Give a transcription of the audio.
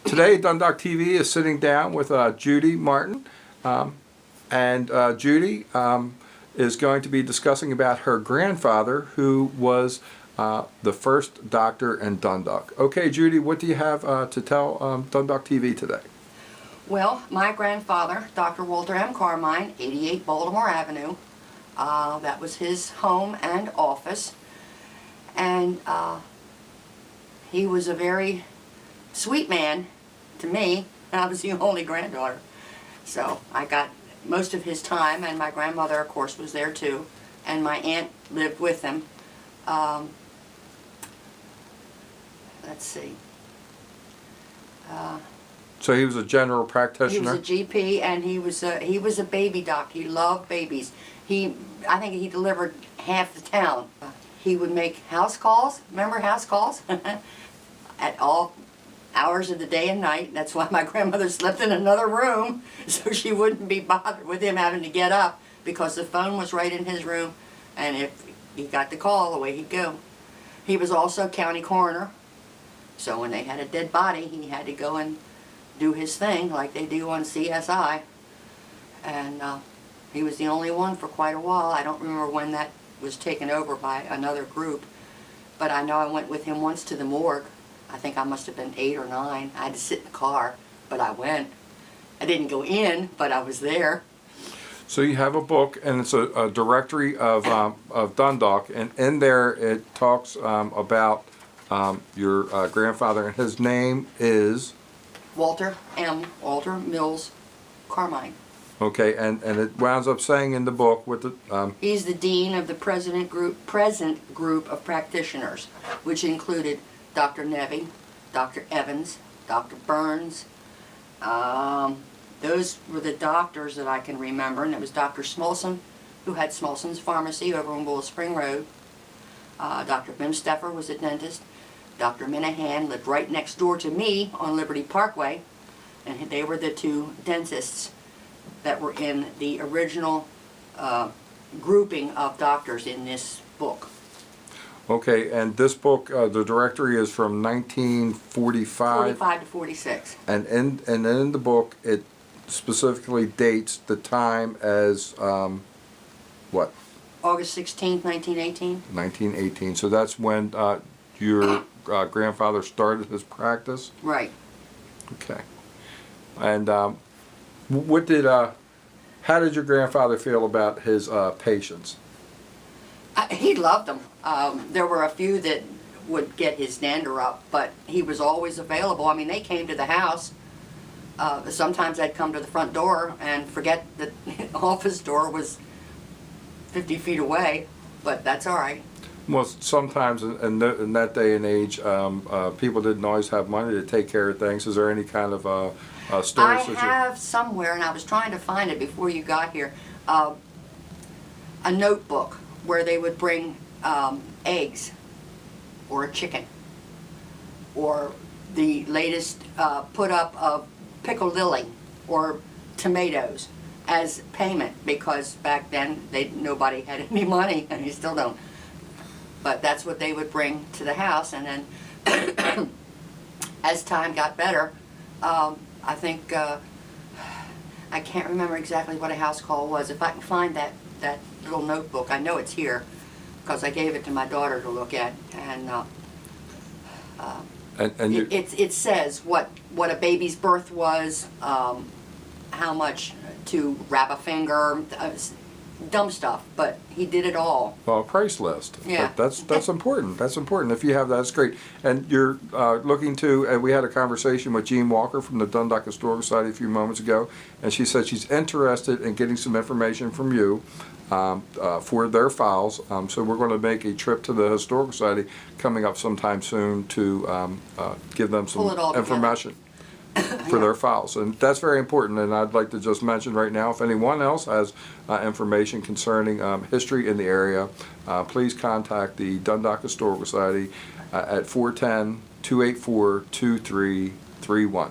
Today, Dundalk TV is sitting down with Judy Martin, and Judy is going to be discussing about her grandfather, who was the first doctor in Dundalk. Okay, Judy, what do you have to tell Dundalk TV today? Well, my grandfather, Dr. Walter M. Carmine, 88 Baltimore Avenue, that was his home and office, and he was a very sweet man to me, and I was the only granddaughter. So I got most of his time, and my grandmother, of course, was there too, and my aunt lived with him. Let's see. So he was a general practitioner? He was a GP, and he was a baby doc. He loved babies. I think he delivered half the town. He would make house calls. Remember house calls? At all hours of the day and night. That's why my grandmother slept in another room, so she wouldn't be bothered with him having to get up, because the phone was right in his room, and if he got the call, away he'd go. He was also county coroner, so when they had a dead body, he had to go and do his thing like they do on CSI, and he was the only one for quite a while. I don't remember when that was taken over by another group, but I know I went with him once to the morgue. I think I must have been 8 or 9. I had to sit in the car, but I went. I didn't go in, but I was there. So you have a book, and it's a directory of Dundalk, and in there it talks about your grandfather, and his name is? Walter Mills Carmine. Okay, and it winds up saying in the book with the he's the dean of the present group of practitioners, which included Dr. Nevy, Dr. Evans, Dr. Burns. Those were the doctors that I can remember, and it was Dr. Smolson, who had Smolson's Pharmacy over on Bull Spring Road. Dr. Bimsteffer was a dentist. Dr. Minahan lived right next door to me on Liberty Parkway, and they were the two dentists that were in the original grouping of doctors in this book. Okay, and this book, the directory is from 1945. 45 to 46. And in the book, it specifically dates the time as what? August 16th, 1918. 1918. So that's when your grandfather started his practice? Right. Okay. And how did your grandfather feel about his patients? He loved them. There were a few that would get his dander up, but he was always available. I mean, they came to the house. Sometimes I'd come to the front door and forget that the office door was 50 feet away, but that's all right. Well, sometimes in that day and age, people didn't always have money to take care of things. Is there any kind of stories? I have somewhere, and I was trying to find it before you got here, a notebook where they would bring eggs or a chicken or the latest put up of piccalilli or tomatoes as payment, because back then nobody had any money, and you still don't. But that's what they would bring to the house, and then as time got better, I think I can't remember exactly what a house call was. If I can find that little notebook, I know it's here because I gave it to my daughter to look at, and it says what a baby's birth was, how much to wrap a finger, dumb stuff, but he did it all. Well, a price list. Yeah. That's important. That's important. If you have that, that's great. And you're looking to, and we had a conversation with Jean Walker from the Dundalk Historical Society a few moments ago, and she said she's interested in getting some information from you for their files. So we're going to make a trip to the Historical Society coming up sometime soon to give them some information for their files, and that's very important. And I'd like to just mention right now, if anyone else has information concerning history in the area, please contact the Dundalk Historical Society at 410-284-2331.